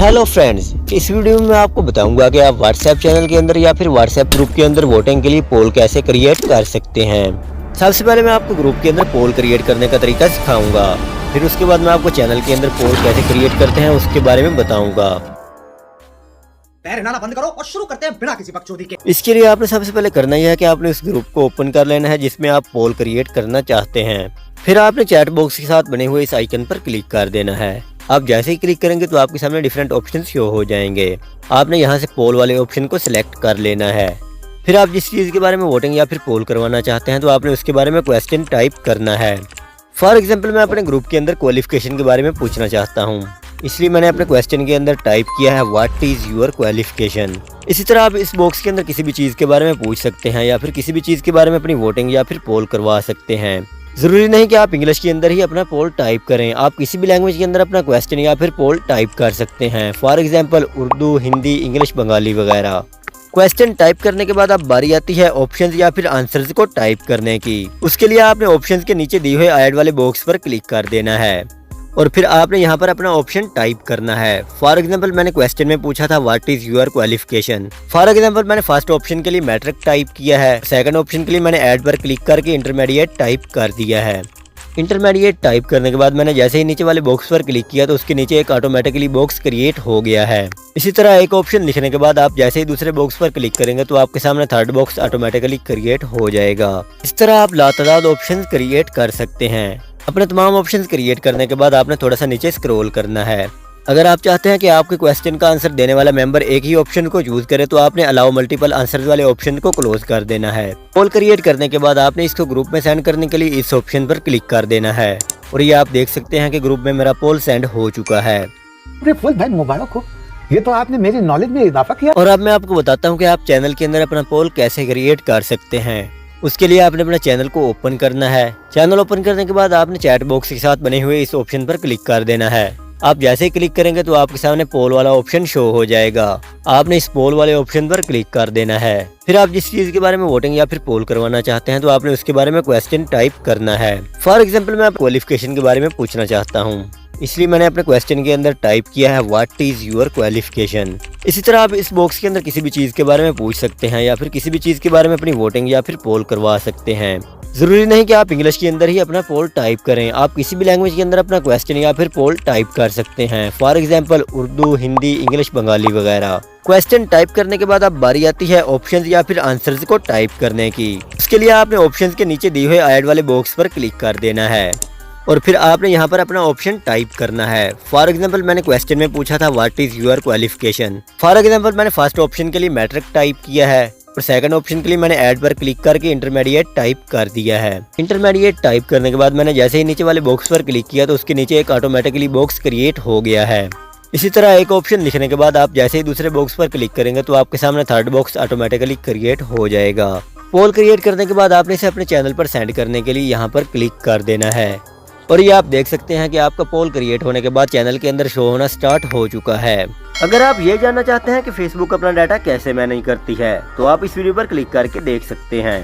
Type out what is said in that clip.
Hello friends, इस video में मैं आपको बताऊंगा कि आप व्हाट्सएप चैनल के अंदर या फिर व्हाट्सएप ग्रुप के अंदर वोटिंग के लिए पोल कैसे क्रिएट कर सकते हैं। सबसे पहले मैं आपको ग्रुप के अंदर पोल क्रिएट करने का तरीका सिखाऊंगा, फिर उसके बाद मैं आपको चैनल के अंदर पोल कैसे क्रिएट करते हैं उसके बारे में बताऊंगा। पैर हिलाना बंद करो और शुरू करते हैं बिना किसी बकचोदी के। इसके लिए आपने सबसे पहले करना यह है कि आपने उस ग्रुप को ओपन कर लेना है जिसमें आप पोल क्रिएट करना चाहते हैं। फिर आपने चैट बॉक्स के साथ बने हुए इस आइकन पर क्लिक कर देना है। आप जैसे ही क्लिक करेंगे तो आपके सामने डिफरेंट ऑप्शन शो हो जाएंगे। आपने यहाँ से पोल वाले ऑप्शन को सिलेक्ट कर लेना है। फिर आप जिस चीज़ के बारे में वोटिंग या फिर पोल करवाना चाहते हैं तो आपने उसके बारे में क्वेश्चन टाइप करना है। फॉर एग्जाम्पल मैं अपने ग्रुप के अंदर क्वालिफिकेशन के बारे में पूछना चाहता हूँ, इसलिए मैंने अपने क्वेश्चन के अंदर टाइप किया है व्हाट इज योर क्वालिफिकेशन। इसी तरह आप इस बॉक्स के अंदर किसी भी चीज़ के बारे में पूछ सकते हैं या फिर किसी भी चीज़ के बारे में अपनी वोटिंग या फिर पोल करवा सकते हैं। जरूरी नहीं कि आप इंग्लिश के अंदर ही अपना पोल टाइप करें, आप किसी भी लैंग्वेज के अंदर अपना क्वेश्चन या फिर पोल टाइप कर सकते हैं। For example Urdu, Hindi, English, Bengali वगैरह। क्वेश्चन टाइप करने के बाद अब बारी आती है ऑप्शंस या फिर आंसर्स को टाइप करने की। उसके लिए आपने ऑप्शंस के नीचे दिए हुए ऐड वाले बॉक्स पर क्लिक कर देना है और फिर आपने यहाँ पर अपना ऑप्शन टाइप करना है। फॉर एग्जाम्पल मैंने क्वेश्चन में पूछा था what is your qualification. For example मैंने फर्स्ट ऑप्शन के लिए मैट्रिक टाइप किया है, सेकंड ऑप्शन के लिए मैंने ऐड पर क्लिक करके इंटरमीडिएट टाइप कर दिया है। इंटरमीडिएट टाइप करने के बाद मैंने जैसे ही नीचे वाले बॉक्स पर क्लिक किया तो उसके नीचे एक ऑटोमेटिकली बॉक्स क्रिएट हो गया है। इसी तरह एक ऑप्शन लिखने के बाद आप जैसे ही दूसरे बॉक्स पर क्लिक करेंगे तो आपके सामने थर्ड बॉक्स ऑटोमेटिकली क्रिएट हो जाएगा। इस तरह आप लातादाद ऑप्शन क्रिएट कर सकते हैं। अपने तमाम ऑप्शंस क्रिएट करने के बाद आपने थोड़ा सा नीचे स्क्रॉल करना है। अगर आप चाहते हैं कि आपके क्वेश्चन का आंसर देने वाला मेंबर एक ही ऑप्शन को चूज करे तो आपने अलाउ मल्टीपल आंसर्स वाले ऑप्शन को क्लोज कर देना है। पोल क्रिएट करने के बाद आपने इसको ग्रुप में सेंड करने के लिए इस ऑप्शन पर क्लिक कर देना है और ये आप देख सकते हैं कि ग्रुप में मेरा पोल सेंड हो चुका है। फुल भाई मुबारक हो, ये तो आपने मेरी नॉलेज में इजाफा किया। और अब मैं आपको बताता हूँ कि आप चैनल के अंदर अपना पोल कैसे क्रिएट कर सकते हैं। उसके लिए आपने अपना चैनल को ओपन करना है। चैनल ओपन करने के बाद आपने चैट बॉक्स के साथ बने हुए इस ऑप्शन पर क्लिक कर देना है। आप जैसे ही क्लिक करेंगे तो आपके सामने पोल वाला ऑप्शन शो हो जाएगा। आपने इस पोल वाले ऑप्शन पर क्लिक कर देना है। फिर आप जिस चीज के बारे में वोटिंग या फिर पोल करवाना चाहते हैं तो आपने उसके बारे में क्वेश्चन टाइप करना है। फॉर एग्जाम्पल मैं क्वालिफिकेशन के बारे में पूछना चाहता हूँ, इसलिए मैंने अपने क्वेश्चन के अंदर टाइप किया है व्हाट इज योर क्वालिफिकेशन। इसी तरह आप इस बॉक्स के अंदर किसी भी चीज के बारे में पूछ सकते हैं या फिर किसी भी चीज के बारे में अपनी वोटिंग या फिर पोल करवा सकते हैं। जरूरी नहीं कि आप इंग्लिश के अंदर ही अपना पोल टाइप करें, आप किसी भी लैंग्वेज के अंदर अपना क्वेश्चन या फिर पोल टाइप कर सकते हैं। For example Urdu, Hindi, English, Bengali वगैरह। क्वेश्चन टाइप करने के बाद अब बारी आती है ऑप्शंस या फिर आंसर्स को टाइप करने की। उसके लिए आपने ऑप्शंस के नीचे दिए हुए ऐड वाले बॉक्स पर क्लिक कर देना है और फिर आपने यहाँ पर अपना ऑप्शन टाइप करना है। फॉर एग्जाम्पल मैंने क्वेश्चन में पूछा था what is your qualification. For example मैंने फर्स्ट ऑप्शन के लिए मैट्रिक टाइप किया है और सेकंड ऑप्शन के लिए मैंने ऐड पर क्लिक करके इंटरमीडिएट टाइप कर दिया है। इंटरमीडिएट टाइप करने के बाद मैंने जैसे ही नीचे वाले बॉक्स पर क्लिक किया तो उसके नीचे एक ऑटोमेटिकली बॉक्स क्रिएट हो गया है। इसी तरह एक ऑप्शन लिखने के बाद आप जैसे ही दूसरे बॉक्स पर क्लिक करेंगे तो आपके सामने थर्ड बॉक्स ऑटोमेटिकली क्रिएट हो जाएगा। पोल क्रिएट करने के बाद आपने इसे अपने चैनल पर सेंड करने के लिए यहाँ पर क्लिक कर देना है और ये आप देख सकते हैं कि आपका पोल क्रिएट होने के बाद चैनल के अंदर शो होना स्टार्ट हो चुका है। अगर आप ये जानना चाहते हैं कि फेसबुक अपना डाटा कैसे मैनेज करती है तो आप इस वीडियो पर क्लिक करके देख सकते हैं।